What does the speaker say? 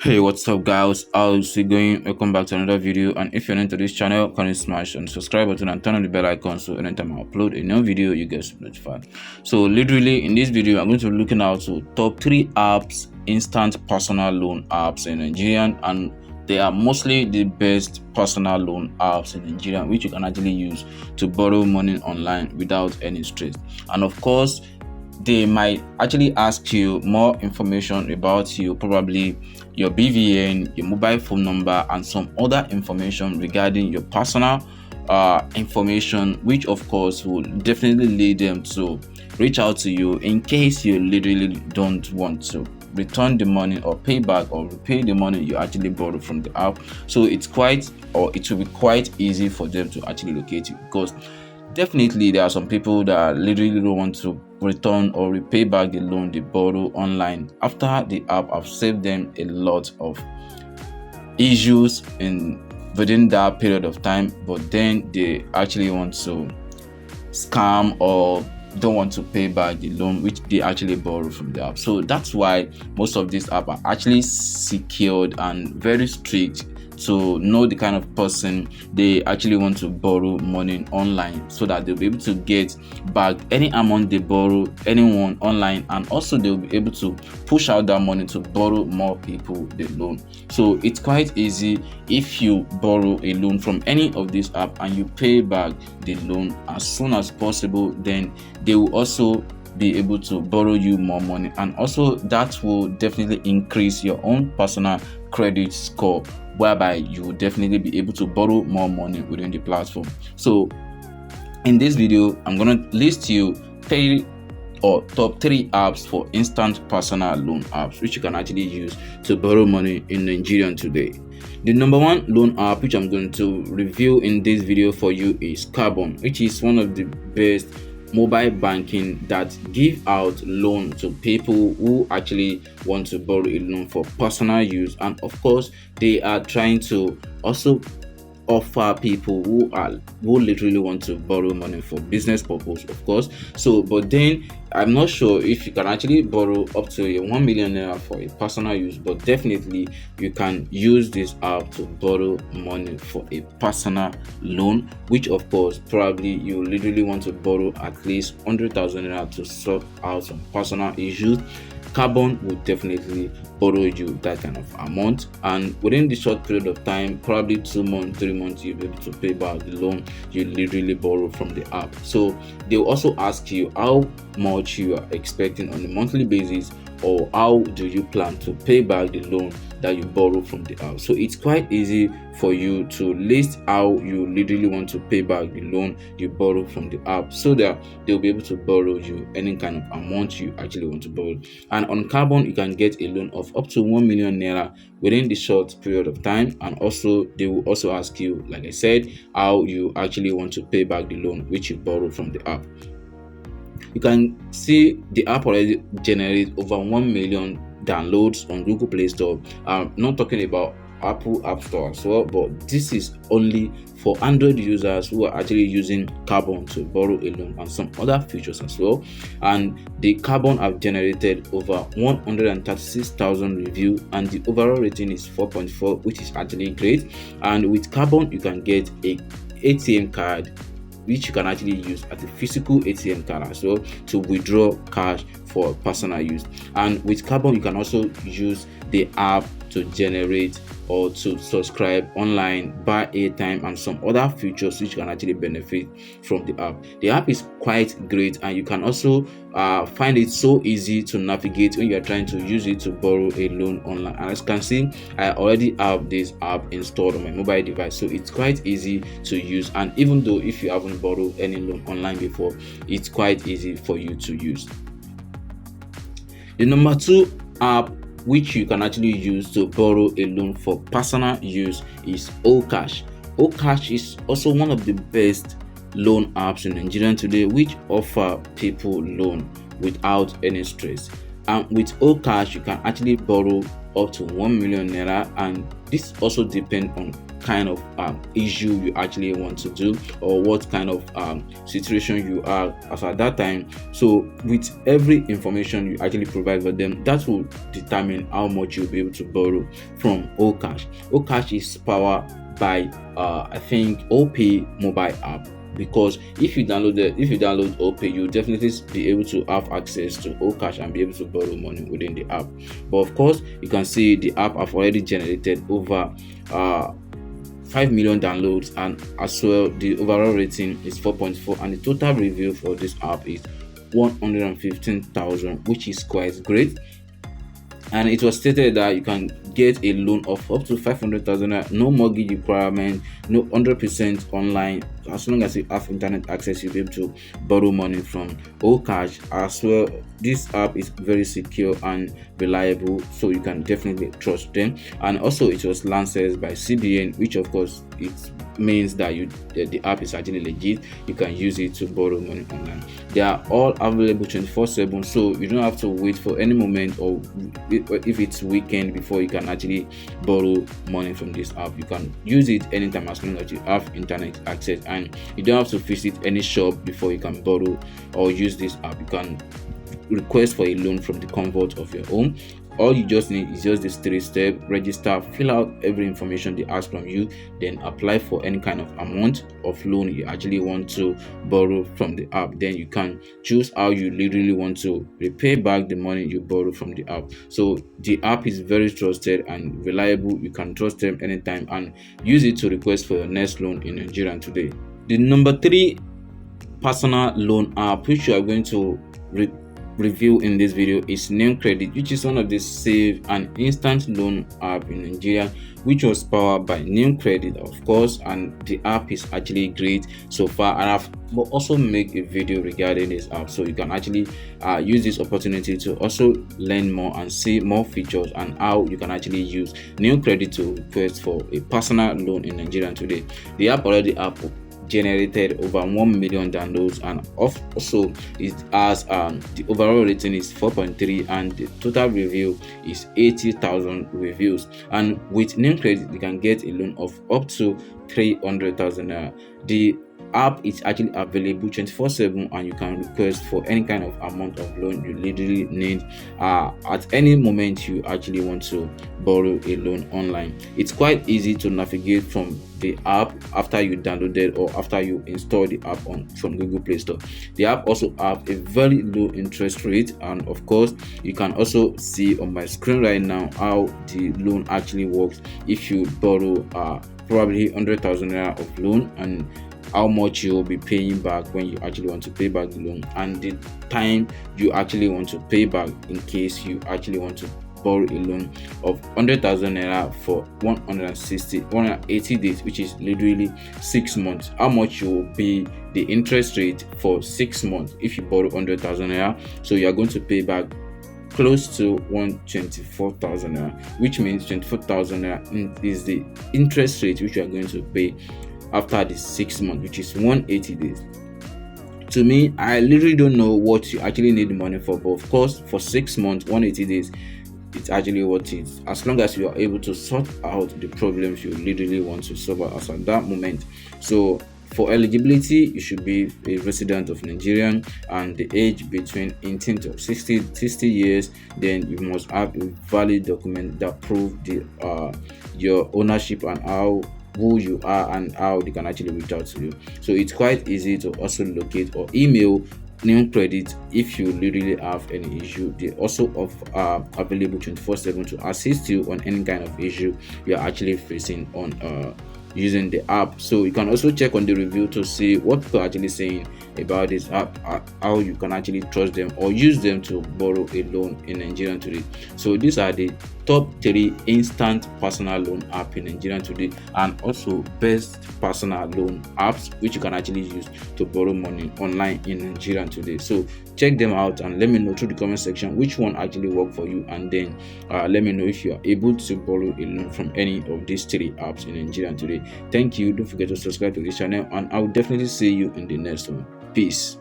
Hey, what's up guys, how's it going? Welcome back to another video, and if you're new to this channel, kindly smash on the subscribe button and turn on the bell icon so anytime I upload a new video you get notified. So literally in this video I'm going to be looking out to top 3 apps, instant personal loan apps in Nigeria, and they are mostly the best personal loan apps in Nigeria which you can actually use to borrow money online without any stress. And of course, they might actually ask you more information about you, probably your BVN, your mobile phone number, and some other information regarding your personal information, which of course will definitely lead them to reach out to you in case you literally don't want to return the money or pay back or repay the money you actually borrowed from the app. So it will be quite easy for them to actually locate you, because definitely there are some people that literally don't want to return or repay back the loan they borrow online after the app have saved them a lot of issues within that period of time, but then they actually want to scam or don't want to pay back the loan which they actually borrow from the app. So that's why most of these apps are actually secured and very strict to know the kind of person they actually want to borrow money online, so that they'll be able to get back any amount they borrow anyone online, and also they'll be able to push out that money to borrow more people the loan. So it's quite easy. If you borrow a loan from any of these apps and you pay back the loan as soon as possible, then they will also be able to borrow you more money, and also that will definitely increase your own personal credit score, whereby you will definitely be able to borrow more money within the platform. So in this video I'm going to list you top 3 apps for instant personal loan apps which you can actually use to borrow money in Nigeria today. The number 1 loan app which I'm going to review in this video for you is Carbon, which is one of the best mobile banking that give out loan to people who actually want to borrow a loan for personal use. And of course they are trying to also offer people who literally want to borrow money for business purpose, of course. So but then I'm not sure if you can actually borrow up to a 1 million naira for a personal use, but definitely you can use this app to borrow money for a personal loan, which of course probably you literally want to borrow at least 100,000 naira to sort out some personal issues. Carbon will definitely borrow you that kind of amount, and within the short period of time, probably 2 months, 3 months, you'll be able to pay back the loan you literally borrow from the app. So they will also ask you how much you are expecting on a monthly basis, or how do you plan to pay back the loan that you borrow from the app. So it's quite easy for you to list how you literally want to pay back the loan you borrow from the app, so that they'll be able to borrow you any kind of amount you actually want to borrow. And on Carbon you can get a loan of up to 1 million naira within the short period of time, and also they will also ask you, like I said, how you actually want to pay back the loan which you borrow from the app. You can see the app already generates over 1 million downloads on Google Play Store. I'm not talking about Apple App Store as well, but this is only for Android users who are actually using Carbon to borrow a loan, and some other features as well. And the Carbon have generated over 136,000 reviews, and the overall rating is 4.4, which is actually great. And with Carbon you can get a ATM card which you can actually use as a physical ATM card as well to withdraw cash for personal use. And with Carbon you can also use the app to generate or to subscribe online, buy airtime, and some other features which can actually benefit from the app. The app is quite great, and you can also find it so easy to navigate when you are trying to use it to borrow a loan online. And as you can see, I already have this app installed on my mobile device, so it's quite easy to use. And even though if you haven't borrowed any loan online before, it's quite easy for you to use. The number 2 app which you can actually use to borrow a loan for personal use is Okash. Okash is also one of the best loan apps in Nigeria today, which offer people loan without any stress. And with Okash you can actually borrow up to 1 million naira, and this also depends on kind of issue you actually want to do, or what kind of situation you are as at that time. So with every information you actually provide for them, that will determine how much you'll be able to borrow from Okash. Okash is powered by I think OP mobile app, because if you download OPay, you'll definitely be able to have access to Okash and be able to borrow money within the app. But of course, you can see the app have already generated over 5 million downloads, and as well the overall rating is 4.4, and the total review for this app is 115,000, which is quite great. And it was stated that you can get a loan of up to 500,000, no mortgage requirement, no 100% online. As long as you have internet access, you'll be able to borrow money from Okash. As well, this app is very secure and reliable, so you can definitely trust them. And also, it was licensed by CBN, which of course it means that the app is actually legit. You can use it to borrow money online. They are all available 24/7, so you don't have to wait for any moment, or if it's weekend, before you can actually borrow money from this app. You can use it anytime as long as you have internet access, and you don't have to visit any shop before you can borrow or use this app. You can request for a loan from the comfort of your home. All you just need is just this 3-step: register, fill out every information they ask from you, then apply for any kind of amount of loan you actually want to borrow from the app. Then you can choose how you literally want to repay back the money you borrow from the app. So the app is very trusted and reliable. You can trust them anytime and use it to request for your next loan in Nigeria today. The number 3 personal loan app which you are going to review in this video is Name Credit, which is one of the safe and instant loan app in Nigeria, which was powered by Name Credit, of course. And the app is actually great so far, and I've also make a video regarding this app, so you can actually use this opportunity to also learn more and see more features and how you can actually use Name Credit to request for a personal loan in Nigeria today. The app already generated over 1 million downloads, and also it has the overall rating is 4.3, and the total review is 80,000 reviews. And with Name Credit, you can get a loan of up to 300,000. The app is actually available 24/7, and you can request for any kind of amount of loan you literally need at any moment you actually want to borrow a loan online. It's quite easy to navigate from the app after you downloaded or after you install the app from Google Play Store. The app also have a very low interest rate, and of course you can also see on my screen right now how the loan actually works. If you borrow probably 100,000 naira of loan, and how much you will be paying back when you actually want to pay back the loan, and the time you actually want to pay back in case you actually want to borrow a loan of 100,000 naira for 180 days, which is literally 6 months. How much you will pay the interest rate for 6 months if you borrow 100,000 naira. So you are going to pay back close to 124,000 naira, which means 24,000 naira is the interest rate which you are going to pay after the 6 months, which is 180 days. To me, I literally don't know what you actually need the money for, but of course for 6 months, 180 days, it's actually what it is, as long as you are able to sort out the problems you literally want to solve as at that moment. So for eligibility, you should be a resident of Nigeria and the age between 18 to 60 years. Then you must have a valid document that prove your ownership and who you are and how they can actually reach out to you. So it's quite easy to also locate or email Name Credit if you literally have any issue. They also are available 24/7 to assist you on any kind of issue you're actually facing on using the app. So you can also check on the review to see what people are actually saying about this app, how you can actually trust them or use them to borrow a loan in Nigeria today. So these are the top 3 instant personal loan app in Nigeria today, and also best personal loan apps which you can actually use to borrow money online in Nigeria today. So check them out and let me know through the comment section which one actually worked for you, and then let me know if you are able to borrow a loan from any of these 3 apps in Nigeria today. Thank you. Don't forget to subscribe to this channel, and I will definitely see you in the next one. Peace.